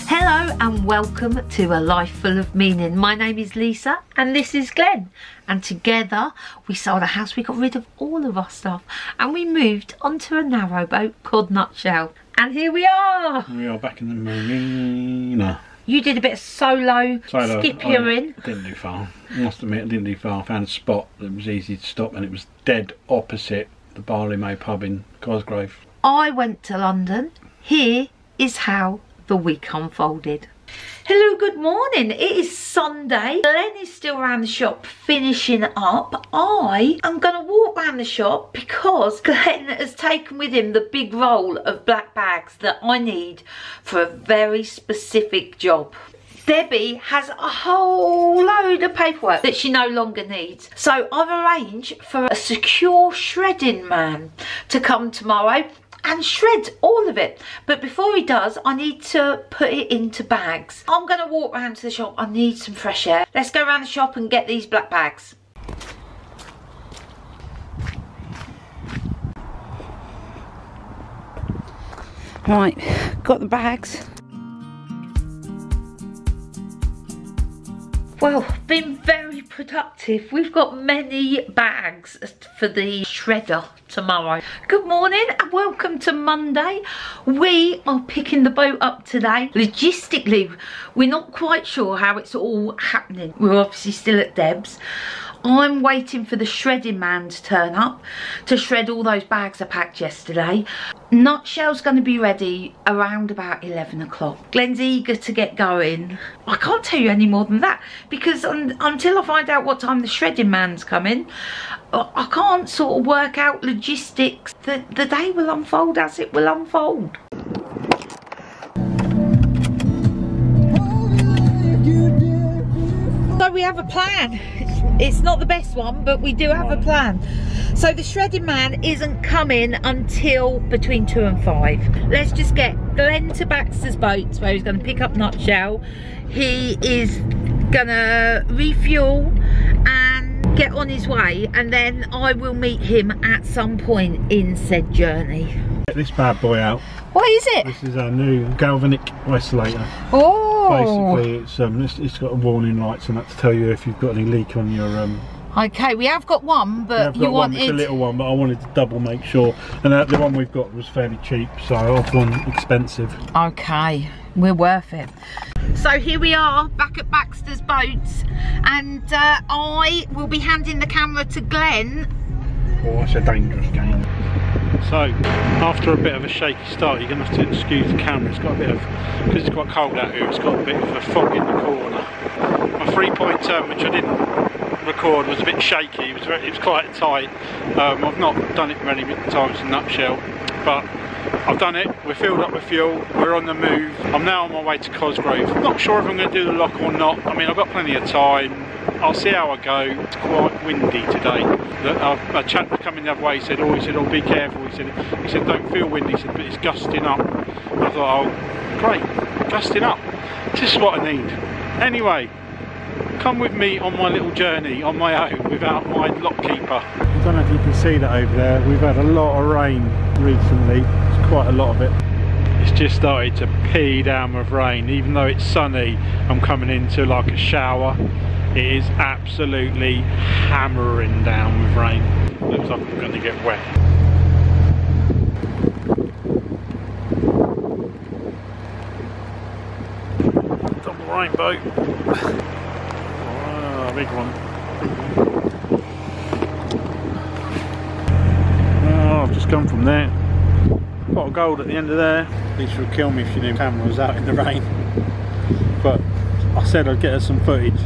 Hello and welcome to A Life Full of Meaning. My name is Lisa and this is Glenn, and together we sold a house, we got rid of all of our stuff and we moved onto a narrowboat called Nutshell, and here we are. We are back in the marina. You did a bit of solo skippering. I didn't do far, I must admit I didn't do far. I found a spot that was easy to stop and it was dead opposite the Barley May pub in Cosgrove. I went to London. Here is how the week unfolded. Hello, good morning. It is Sunday. Glenn is still around the shop finishing up. I am going to walk around the shop because Glenn has taken with him the big roll of black bags that I need for a very specific job. Debbie has a whole load of paperwork that she no longer needs. So I've arranged for a secure shredding man to come tomorrow and shred all of it. But before he does, I need to put it into bags. I'm going to walk around to the shop. I need some fresh air. Let's go around the shop and get these black bags. Right, got the bags. Well, been very productive. We've got many bags for the shredder tomorrow. Good morning and welcome to Monday. We are picking the boat up today. Logistically, we're not quite sure how it's all happening. We're obviously still at Deb's. I'm waiting for the shredding man to turn up to shred all those bags I packed yesterday. Nutshell's going to be ready around about 11 o'clock. Glenn's eager to get going. I can't tell you any more than that because until I find out what time the shredding man's coming, I can't sort of work out logistics. The day will unfold as it will unfold. So we have a plan. It's not the best one, but we do have a plan. So the shredding man isn't coming until between 2 and 5. Let's just get Glenn to Baxters boats where he's going to pick up Nutshell. He is going to refuel and get on his way, and then I will meet him at some point in said journey. Get this bad boy out. What is it? This is our new galvanic isolator. Oh. Basically, it's got a warning lights and that to tell you if you've got any leak on your. Okay, we have got one, but you wanted. It's a little one, but I wanted to double make sure. And the one we've got was fairly cheap, so I offered one expensive. Okay, we're worth it. So here we are back at Baxter's boats, and I will be handing the camera to Glenn. Oh, it's a dangerous game. So, after a bit of a shaky start, you're going to have to excuse the camera. It's got a bit of, because it's quite cold out here, it's got a bit of a fog in the corner. My 3-point turn, which I didn't record, was a bit shaky. It was quite tight. I've not done it many times in Nutshell, but I've done it. We're filled up with fuel. We're on the move. I'm now on my way to Cosgrove. I'm not sure if I'm going to do the lock or not. I mean, I've got plenty of time. I'll see how I go. It's quite windy today. A chap coming the other way said, oh, be careful. He said, don't feel windy. He said, but it's gusting up. I thought, oh, great, gusting up. Just what I need. Anyway, come with me on my little journey on my own without my lock keeper. I don't know if you can see that over there. We've had a lot of rain recently. It's quite a lot of it. It's just started to pee down with rain. Even though it's sunny, I'm coming into like a shower. It is absolutely hammering down with rain. Looks like I'm going to get wet. Double rainbow. Oh, big one. Oh, I've just come from there. Pot of gold at the end of there. Lisa would kill me if she knew the camera was out in the rain. But I said I'd get her some footage.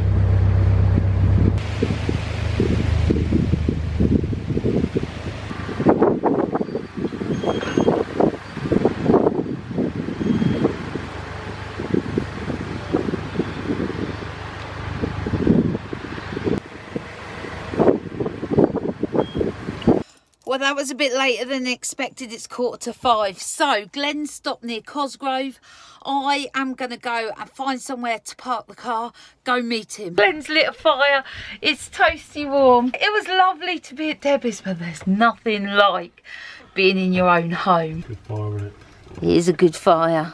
Well, that was a bit later than expected. It's 4:45. So Glenn stopped near Cosgrove. I am going to go and find somewhere to park the car, go meet him. Glenn's lit a fire. It's toasty warm. It was lovely to be at Debbie's, but there's nothing like being in your own home. Good fire, isn't it? It is a good fire.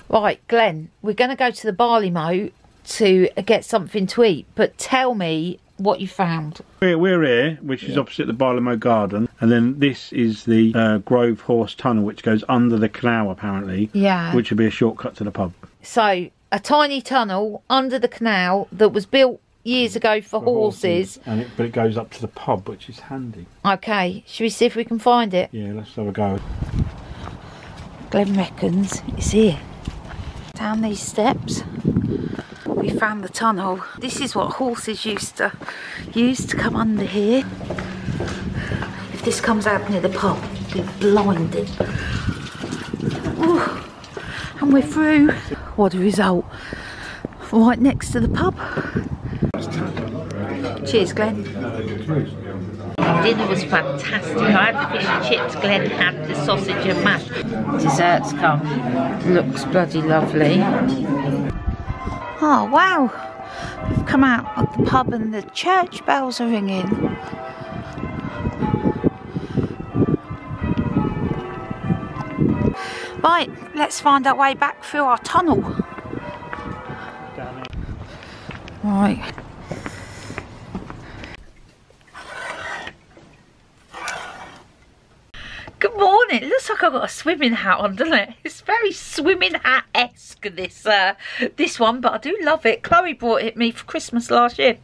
Right, Glenn, we're going to go to the barley mow to get something to eat, but tell me what you found. We're here, which is opposite the Barlow Garden, and then this is the Grove Horse Tunnel, which goes under the canal apparently. Yeah. Which would be a shortcut to the pub. So, a tiny tunnel under the canal that was built years ago for horses. But it goes up to the pub, which is handy. Okay, should we see if we can find it? Yeah, let's have a go. Glenn reckons it's here. Down these steps, we found the tunnel. This is what horses used to come under here. If this comes out near the pub, you'll be blinded. Ooh. And we're through. What a result. Right next to the pub. Cheers, Glenn. Dinner was fantastic. I had the fish and chips, Glenn had the sausage and mash. Desserts come. Looks bloody lovely. Oh wow, we've come out of the pub and the church bells are ringing. Right, let's find our way back through our tunnel. Right. Good morning. It looks like I've got a swimming hat on, doesn't it? It's very swimming hat-esque, this one, but I do love it. Chloe brought it me for Christmas last year.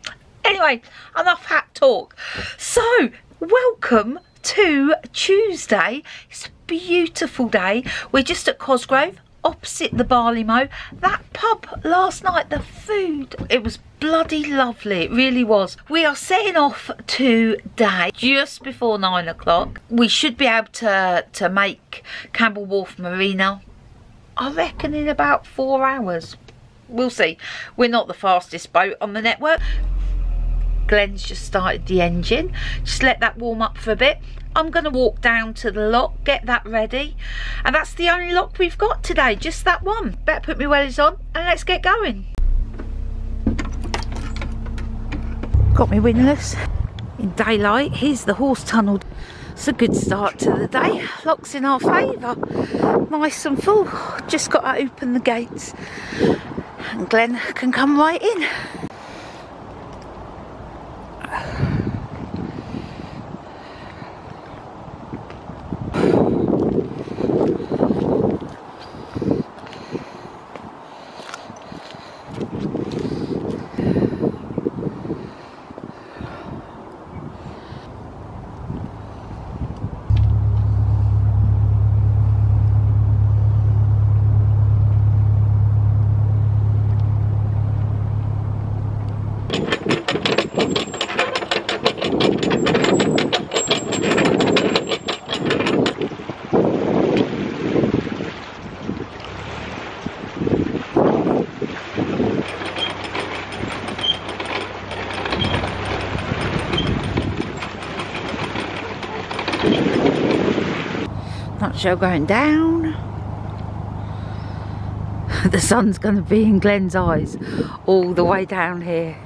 Anyway, enough hat talk. So, welcome to Tuesday. It's a beautiful day. We're just at Cosgrove, opposite the barley mow. That pub last night, the food, it was bloody lovely. It really was. We are setting off today just before 9 o'clock. We should be able to make Campbell Wharf Marina, I reckon, in about 4 hours. We'll see. We're not the fastest boat on the network. Glenn's just started the engine. Just let that warm up for a bit. I'm going to walk down to the lock, get that ready. And that's the only lock we've got today, just that one. Better put my wellies on and let's get going. Got my windlass in daylight. Here's the horse tunnel. It's a good start to the day. Lock's in our favour. Nice and full. Just got to open the gates and Glenn can come right in. Nutshell going down. The sun's going to be in Glenn's eyes all the way down here.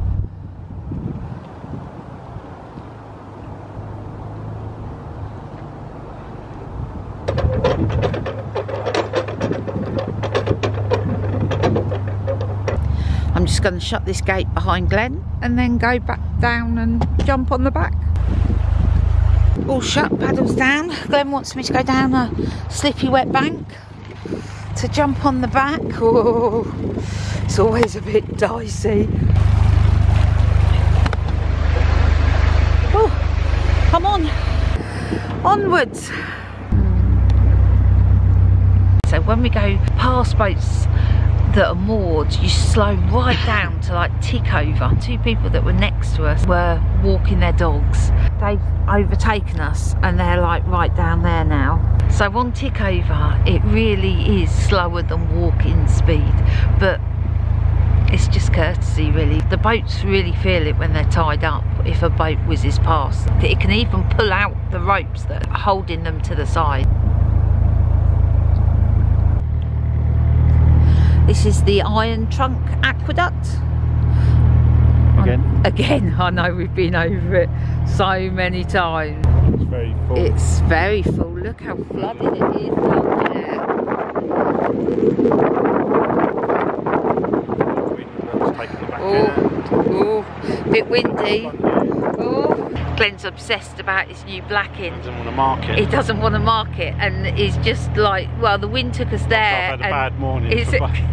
I'm just going to shut this gate behind Glenn and then go back down and jump on the back. All shut, paddles down. Glenn wants me to go down a slippy wet bank to jump on the back. Oh, it's always a bit dicey. Oh, come on, onwards. So when we go past boats that are moored, you slow right down to like tick over. Two people that were next to us were walking their dogs. They've overtaken us and they're like right down there now. So on tick over, it really is slower than walking speed, but it's just courtesy really. The boats really feel it when they're tied up. If a boat whizzes past, it can even pull out the ropes that are holding them to the side. This is the Iron Trunk Aqueduct. Again, I know we've been over it so many times. It's very full. It's very full. Look how flooded it is down there. Bit windy. Oh. Glenn's obsessed about his new blacking. He doesn't want to mark it. He doesn't want to mark it, and he's just like, well, the wind took us there. I've had a bad morning.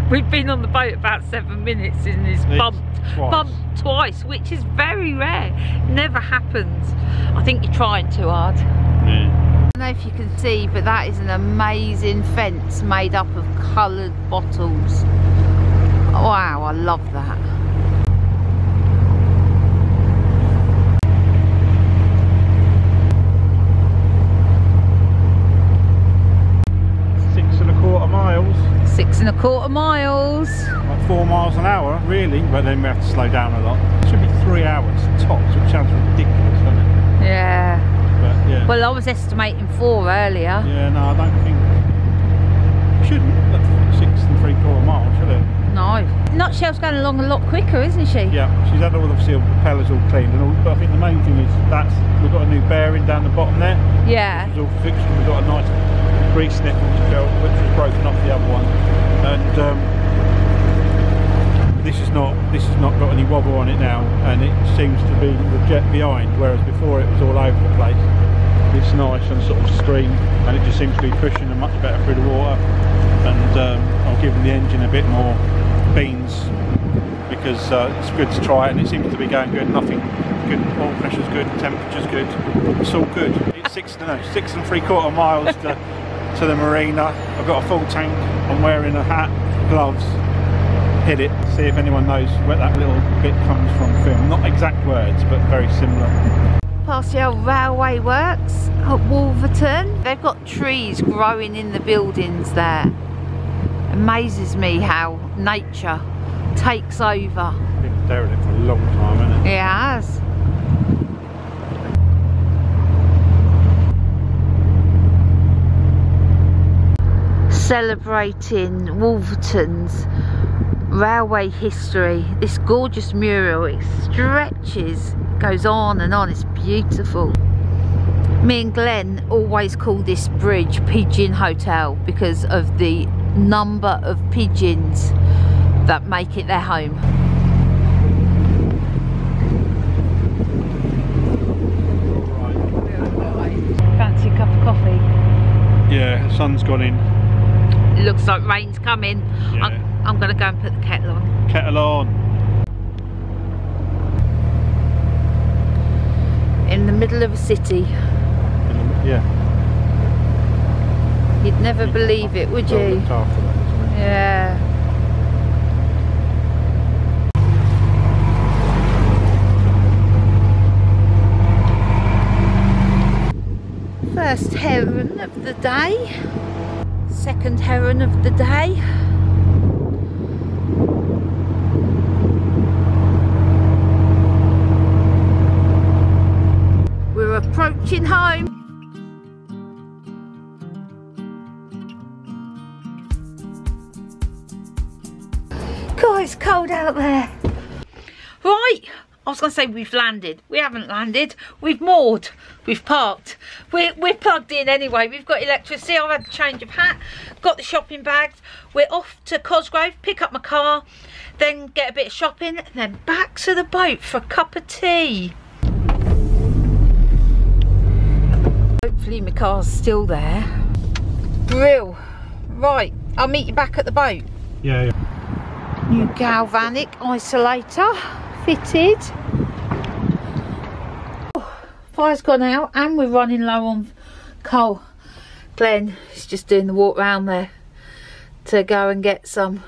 We've been on the boat about 7 minutes and it's bumped twice, which is very rare. Never happens. I think you're trying too hard. Yeah. I don't know if you can see, but that is an amazing fence made up of coloured bottles. Wow, I love that. Miles. 6 1/4 miles. Like 4 miles an hour, really, but then we have to slow down a lot. It should be 3 hours tops, which sounds ridiculous, doesn't it? Yeah. But, yeah. Well, I was estimating 4 earlier. Yeah, no, I don't think it shouldn't. That's 6 3/4 miles, should it? No. Nutshell's going along a lot quicker, isn't she? Yeah, she's had all the propellers all cleaned and all, but I think the main thing is we've got a new bearing down the bottom there. Yeah. Which is all fixed. We've got a nice grease nip which was broken off the other one, and this has not got any wobble on it now, and it seems to be the jet behind, whereas before it was all over the place. It's nice and sort of stream, and it just seems to be pushing them much better through the water, and I'll give the engine a bit more beans because it's good to try it, and it seems to be going good. Nothing good, oil pressure's good, temperature's good, it's all good. It's 6 3/4 miles to the marina. I've got a full tank, I'm wearing a hat, gloves, hit it, see if anyone knows where that little bit comes from film. Not exact words, but very similar. Past the old railway works at Wolverton. They've got trees growing in the buildings there. Amazes me how nature takes over. Been staring at it for a long time, hasn't it? It has. Celebrating Wolverton's railway history. This gorgeous mural, it stretches, goes on and on, it's beautiful. Me and Glenn always call this bridge Pigeon Hotel because of the number of pigeons that make it their home. Fancy a cup of coffee? Yeah, the sun's gone in. Looks like rain's coming. Yeah. I'm going to go and put the kettle on. Kettle on. In the middle of a city. Yeah. You'd never believe it, would you? Looked after that, isn't it? Yeah. First heron of the day. Second heron of the day. We're approaching home. God, it's cold out there. Right, I was going to say we've landed. We haven't landed. We've moored. We've parked. We're plugged in anyway. We've got electricity. I've had a change of hat. Got the shopping bags. We're off to Cosgrove, pick up my car, then get a bit of shopping, and then back to the boat for a cup of tea. Hopefully my car's still there. Brill. Right, I'll meet you back at the boat. Yeah, yeah. New galvanic isolator fitted. Fire's gone out and we're running low on coal. Glenn is just doing the walk round there to go and get some.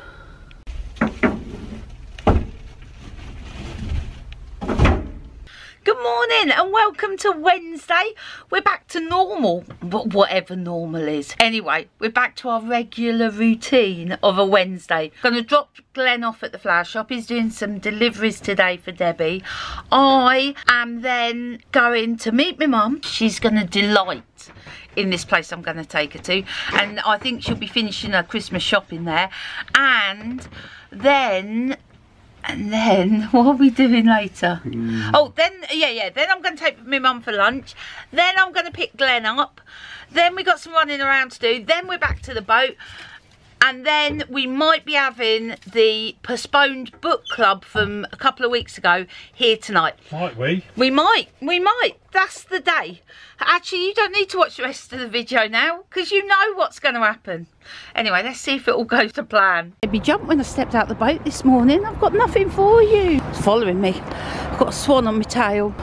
Good morning and welcome to Wednesday. We're back to normal, but whatever normal is. Anyway, we're back to our regular routine of a Wednesday. Gonna drop Glenn off at the flower shop. He's doing some deliveries today for Debbie. I am then going to meet my mum. She's gonna delight in this place I'm gonna take her to. And I think she'll be finishing her Christmas shopping there. And then what are we doing later? Oh, then I'm going to take my mum for lunch, then I'm going to pick Glenn up, then we got some running around to do, then we're back to the boat, And then we might be having the postponed book club from a couple of weeks ago here tonight. Might we? We might. That's the day. Actually, you don't need to watch the rest of the video now because you know what's going to happen. Anyway, let's see if it all goes to plan. I jumped when I stepped out the boat this morning. I've got nothing for you. It's following me. I've got a swan on my tail.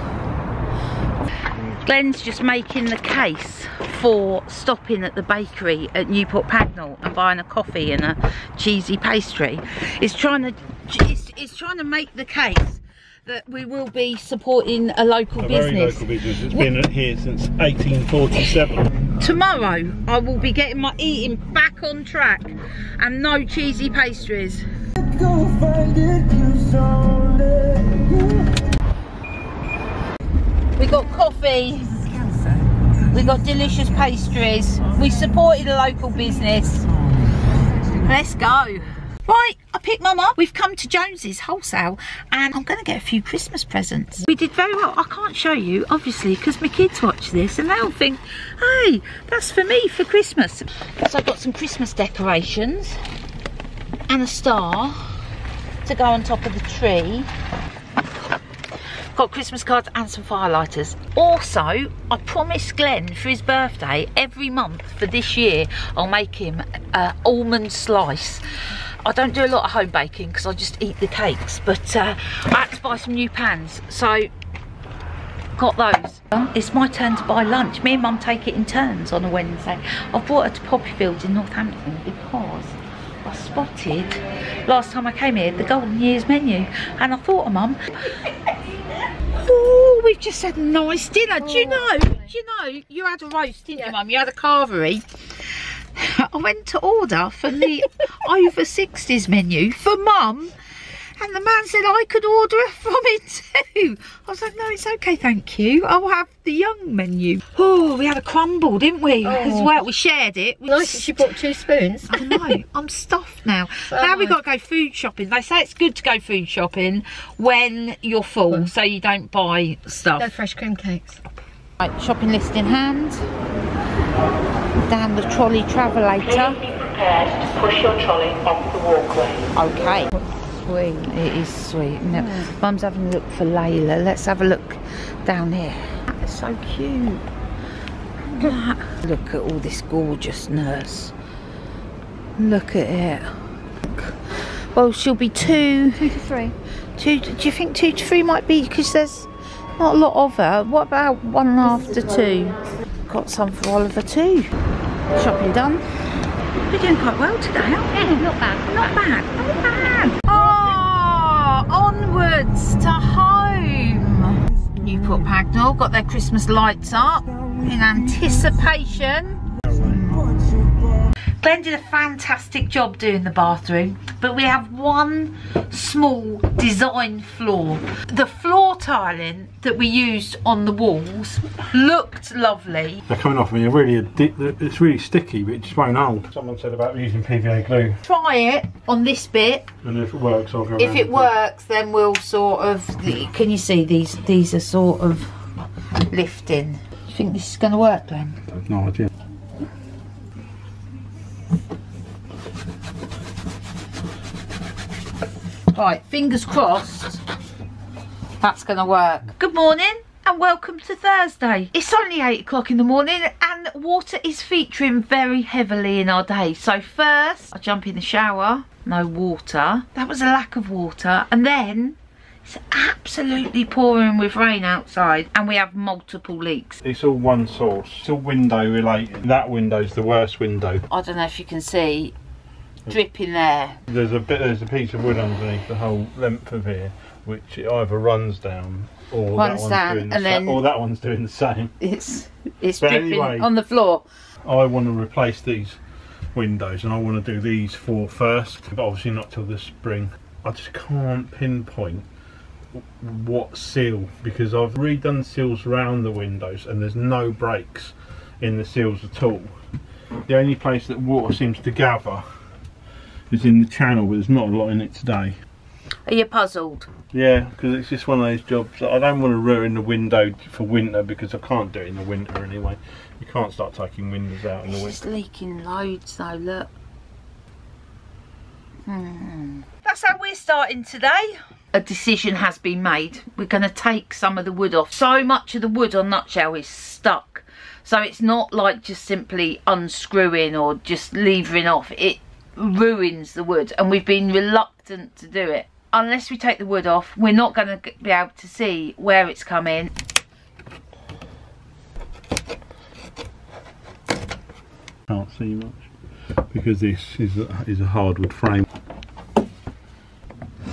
Glenn's just making the case for stopping at the bakery at Newport Pagnell and buying a coffee and a cheesy pastry. It's trying to make the case that we will be supporting a local business. Very local business. It's been here since 1847. Tomorrow I will be getting my eating back on track and no cheesy pastries. We got coffee, we got delicious pastries, we supported a local business. Let's go. Right, I picked Mum up. We've come to Jones's Wholesale and I'm going to get a few Christmas presents. We did very well. I can't show you, obviously, because my kids watch this and they'll think, hey, that's for me for Christmas. So I've got some Christmas decorations and a star to go on top of the tree. Got Christmas cards and some firelighters. Also, I promised Glenn for his birthday every month for this year I'll make him an almond slice. I don't do a lot of home baking because I just eat the cakes, but I had to buy some new pans, so got those. It's my turn to buy lunch. Me and Mum take it in turns on a Wednesday. I've brought her to Poppyfields in Northampton because I spotted last time I came here the Golden Years menu and I thought of Mum. Oh, we've just had a nice dinner. Do you know you had a roast, didn't you, Mum? You had a carvery. I went to order from the over 60s menu for Mum and the man said I could order from it too. I was like, no, it's okay, thank you. I'll have the young menu. Oh, we had a crumble, didn't we? As well, we shared it. Nice that she brought 2 spoons. I know, I'm stuffed now. Now we've got to go food shopping. They say it's good to go food shopping when you're full, so you don't buy stuff. No fresh cream cakes. Right, shopping list in hand. Down the trolley travelator. Please be prepared to push your trolley off the walkway. Okay. Sweet. It is sweet. No, Mum's having a look for Layla. Let's have a look down here. That's so cute. Look at all this gorgeousness. Look at it. Well, she'll be 2 to 3. Do you think 2 to 3 might be because there's not a lot of her? What about 1 after 2? Got some for Oliver too. Shopping done. We're doing quite well today, aren't we? Yeah, not bad. Not bad. Not bad. Oh, onwards to home. Newport Pagnell got their Christmas lights up in anticipation. Glenn did a fantastic job doing the bathroom, but we have one small design flaw. The floor tiling that we used on the walls looked lovely. They're coming off. I mean, it's really sticky, but it just won't hold. Someone said about using PVA glue. Try it on this bit. And if it works, I'll go around. If it works, then we'll sort of. Can you see these are sort of lifting? Do you think this is going to work, Glenn? I've no idea. Right, fingers crossed that's going to work. Good morning and welcome to Thursday. It's only 8 o'clock in the morning and water is featuring very heavily in our day. So first, I jump in the shower, no water. That was a lack of water. And then it's absolutely pouring with rain outside and we have multiple leaks. It's all one source. It's all window related. That window's the worst window. I don't know if you can see. Dripping there. There's a piece of wood underneath the whole length of here, which it either runs down or that one's doing the same. It's dripping anyway, on the floor. I want to replace these windows and I want to do these 4 first, but obviously not till the spring. I just can't pinpoint what seal, because I've redone seals around the windows and there's no breaks in the seals at all. The only place that water seems to gather is in the channel, but there's not a lot in it today. Are you puzzled? Yeah, because it's just one of those jobs that I don't want to ruin the window for winter, because I can't do it in the winter anyway. You can't start taking windows out in the winter. It's leaking loads though, look. That's how we're starting today. A decision has been made. We're going to take some of the wood off. So much of the wood on Nutshell is stuck. So it's not like just simply unscrewing or just levering off. It ruins the wood, and we've been reluctant to do it. Unless we take the wood off, we're not going to be able to see where it's come in. Can't see much because this is a hardwood frame.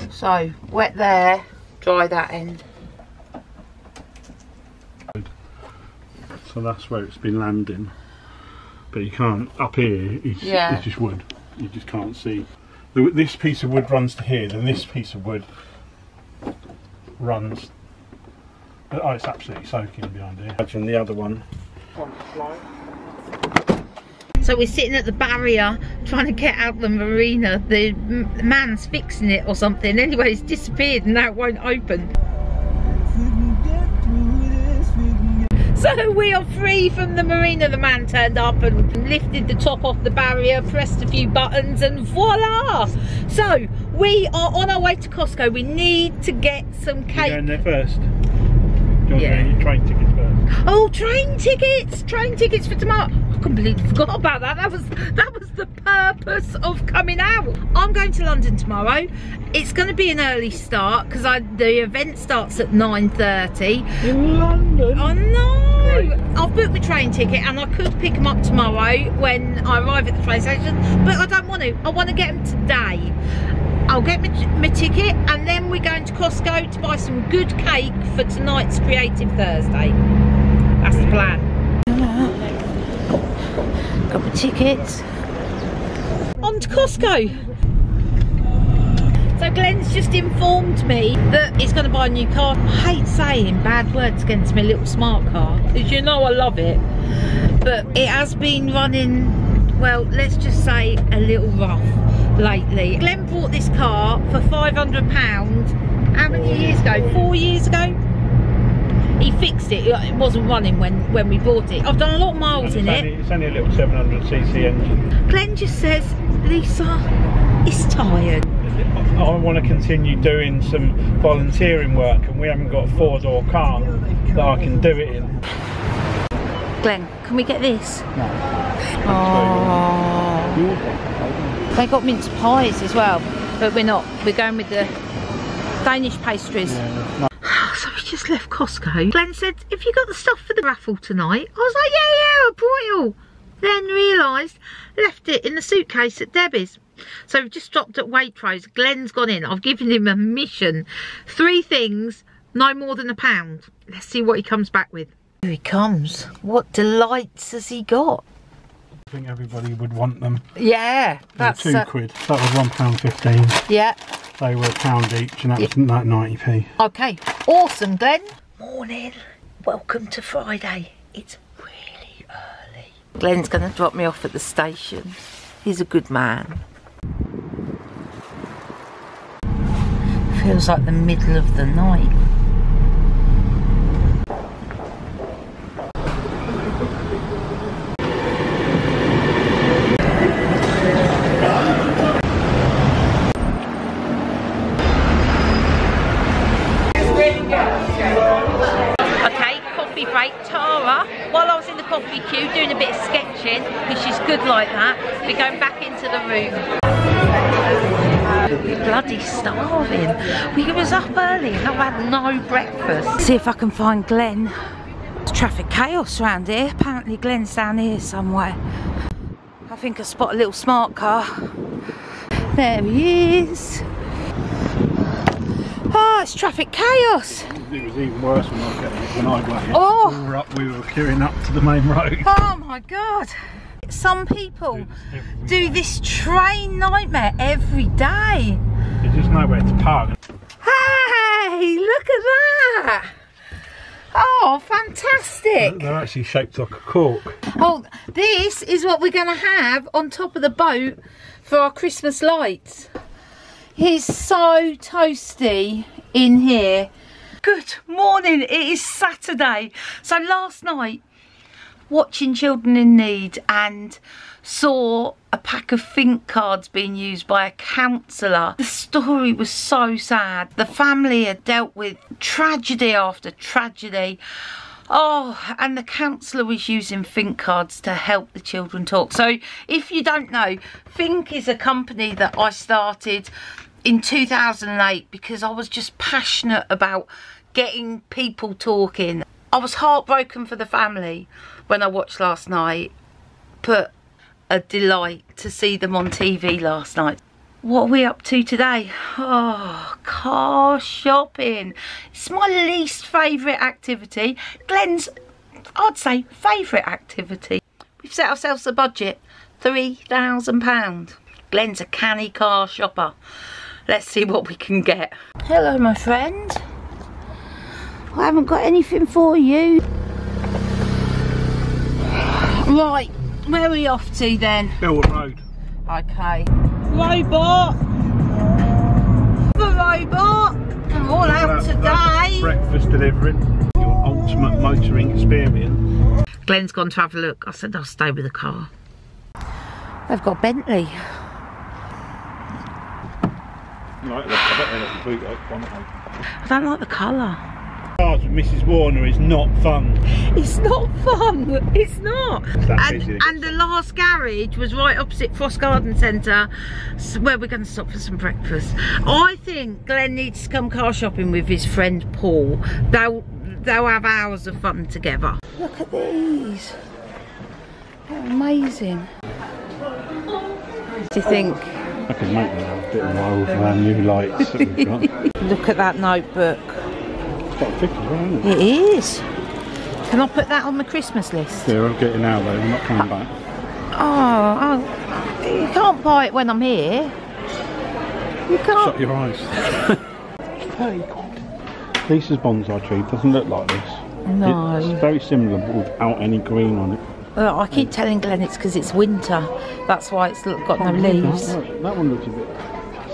So wet there, dry that end. So that's where it's been landing, but you can't, up here it's just wood, you just can't see. This piece of wood runs to here, then this piece of wood runs, oh, it's absolutely soaking behind here. Imagine the other one. So we're sitting at the barrier trying to get out the marina. The man's fixing it or something. Anyway, it's disappeared and now it won't open. So we are free from the marina. The man turned up and lifted the top off the barrier, pressed a few buttons, and voila! So we are on our way to Costco. We need to get some cake. You're going there first? Do you want to get your train tickets first? Oh, train tickets! Train tickets for tomorrow. I completely forgot about that. That was the purpose of coming out. I'm going to London tomorrow. It's going to be an early start because the event starts at 9:30. In London? Oh no! I've booked my train ticket and I could pick them up tomorrow when I arrive at the train station, but I don't want to. I want to get them today. I'll get my ticket and then we're going to Costco to buy some good cake for tonight's Creative Thursday. That's the plan. Got my tickets. On to Costco. So Glenn's just informed me that he's going to buy a new car. I hate saying bad words against my little smart car because you know I love it. But it has been running, well, let's just say a little rough lately. Glenn bought this car for £500. How many years ago? 4 years ago? He fixed it. It wasn't running when we bought it. I've done a lot of miles in it. It's only a little 700cc engine. Glenn just says, Lisa, it's tired. I want to continue doing some volunteering work and we haven't got a 4-door car that I can do it in. Glenn, can we get this? No. Oh. They got mince pies as well, but we're not. We're going with the Danish pastries. Yeah, no. So we just left Costco. Glenn said, have you got the stuff for the raffle tonight? I was like, yeah, I brought it all. Then realised, left it in the suitcase at Debbie's. So we've just stopped at Waitrose. Glenn's gone in. I've given him a mission. 3 things, no more than £1. Let's see what he comes back with. Here he comes. What delights has he got? I think everybody would want them. Yeah, that's £2. That was £1.15. Yeah. They were £1 each, and that was like 90p. Okay, awesome, Glenn. Morning. Welcome to Friday. It's really early. Glenn's going to drop me off at the station. He's a good man. Feels like the middle of the night. Okay, coffee break. Tara, while I was in the coffee queue doing a bit of sketching, because she's good like that, we're going back into the room. We're bloody starving. We was up early and I've had no breakfast. See if I can find Glenn. There's traffic chaos around here. Apparently Glenn's down here somewhere. I think I spot a little smart car. There he is. Oh, it's traffic chaos. It was even worse when I got here. Oh. We were queuing up to the main road. Oh my God. Some people do this train nightmare every day. There's just nowhere to park. Hey, look at that. Oh, fantastic. They're actually shaped like a cork. Oh, this is what we're going to have on top of the boat for our Christmas lights. It's so toasty in here. Good morning, it is Saturday. So last night, watching Children in Need and saw a pack of Fink cards being used by a counsellor. The story was so sad. The family had dealt with tragedy after tragedy. Oh, and the counsellor was using Fink cards to help the children talk. So if you don't know, Fink is a company that I started in 2008 because I was just passionate about getting people talking. I was heartbroken for the family when I watched last night, but a delight to see them on TV last night. What are we up to today? Oh, car shopping. It's my least favourite activity. Glenn's, I'd say, favourite activity. We've set ourselves a budget, £3,000. Glenn's a canny car shopper. Let's see what we can get. Hello, my friend. I haven't got anything for you. Right, where are we off to then? Built Road. Okay. Robot! The robot! I'm all out today! Breakfast delivering. Your ultimate motoring experience. Glenn's gone to have a look. I said I'll stay with the car. They've got Bentley. Like that. I bet they let the boot open. I don't like the colour. Cars with Mrs. Warner is not fun. It's not fun. It's not. Busy, and the last garage was right opposite Frost Garden Centre, where we're going to stop for some breakfast. I think Glenn needs to come car shopping with his friend Paul. They'll have hours of fun together. Look at these. They're amazing. What do you think? I could make that a bit wild with our new lights that we've got. Look at that notebook. It's quite thick as well, isn't it? It is. Can I put that on my Christmas list? Yeah, we'll get it now though, we're not coming back. Oh, you can't buy it when I'm here. You can't. Shut your eyes. It's very good. Lisa's bonsai tree doesn't look like this. No. It's very similar but without any green on it. I keep telling Glenn it's because it's winter. That's why it's got no leaves. That one looks a bit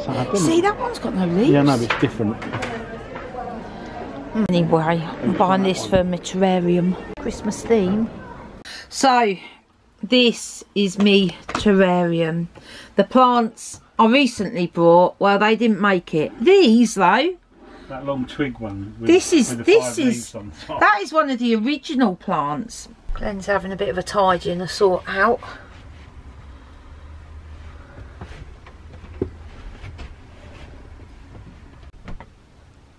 sad, doesn't See, it? that one's got no leaves. Yeah, no, but it's different. Anyway, I'm buying this for my terrarium. Christmas theme. So, this is me terrarium. The plants I recently brought, well, they didn't make it. These, though. That long twig one. With, That is one of the original plants. Glenn's having a bit of a tidy and a sort out.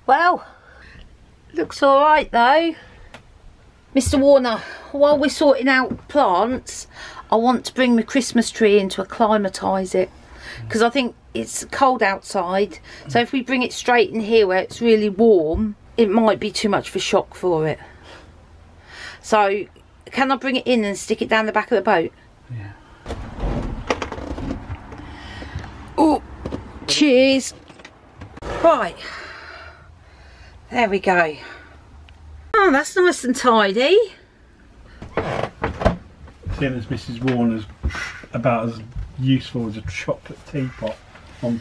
Well, looks alright though. Mr. Warner, while we're sorting out plants, I want to bring my Christmas tree in to acclimatise it. Because I think it's cold outside, so if we bring it straight in here where it's really warm, it might be too much of a shock for it. So, can I bring it in and stick it down the back of the boat? Yeah. Oh, cheers. Right. There we go. Oh, that's nice and tidy. Seeing as Mrs. Warner's about as useful as a chocolate teapot on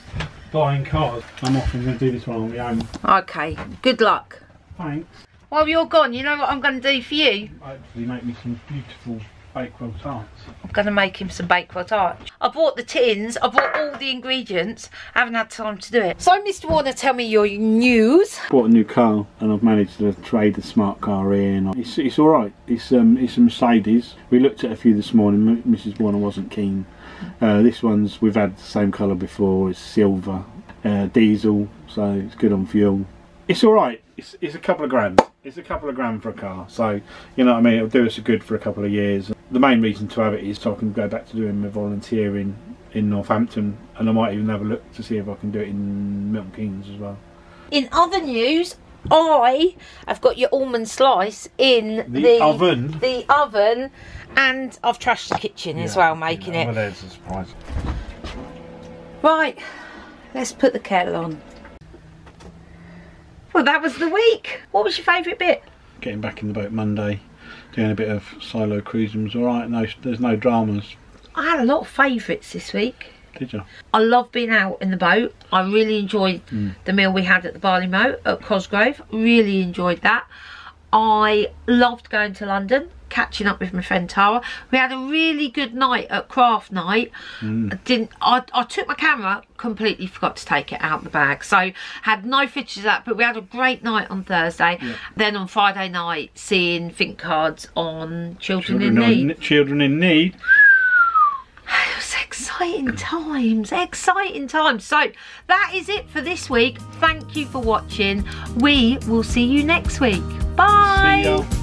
buying cars, I'm often going to do this one on my own. Okay, good luck. Thanks. While you're gone, you know what I'm going to do for you? Hopefully make me some beautiful Bakewell tarts. I'm going to make him some Bakewell tarts. I bought the tins, I bought all the ingredients, I haven't had time to do it. So Mr. Warner, tell me your news. Bought a new car and I've managed to trade the smart car in. It's alright, it's a Mercedes. We looked at a few this morning, Mrs. Warner wasn't keen. This one's, we've had the same colour before, it's silver, diesel, so it's good on fuel. It's alright, it's a couple of grand. It's a couple of grand for a car, so you know what I mean, it'll do us a good for a couple of years. The main reason to have it is so I can go back to doing my volunteering in Northampton, and I might even have a look to see if I can do it in Milton Keynes as well. In other news, I have got your almond slice in the oven. The oven, and I've trashed the kitchen as well, making it. Well, there's a surprise. Right, let's put the kettle on. Well, that was the week. What was your favourite bit? Getting back in the boat Monday, doing a bit of solo cruising was alright. No, there's no dramas. I had a lot of favourites this week. Did you? I love being out in the boat. I really enjoyed the meal we had at the Barley Moat at Cosgrove. Really enjoyed that. I loved going to London. catching up with my friend Tara. We had a really good night at craft night. I took my camera, completely forgot to take it out the bag, so had no pictures of that, but we had a great night on Thursday. Then on Friday night, seeing Fink cards on Children in Need. Children in Need. It was exciting times, exciting times. So that is it for this week. Thank you for watching. We will see you next week. Bye. See ya.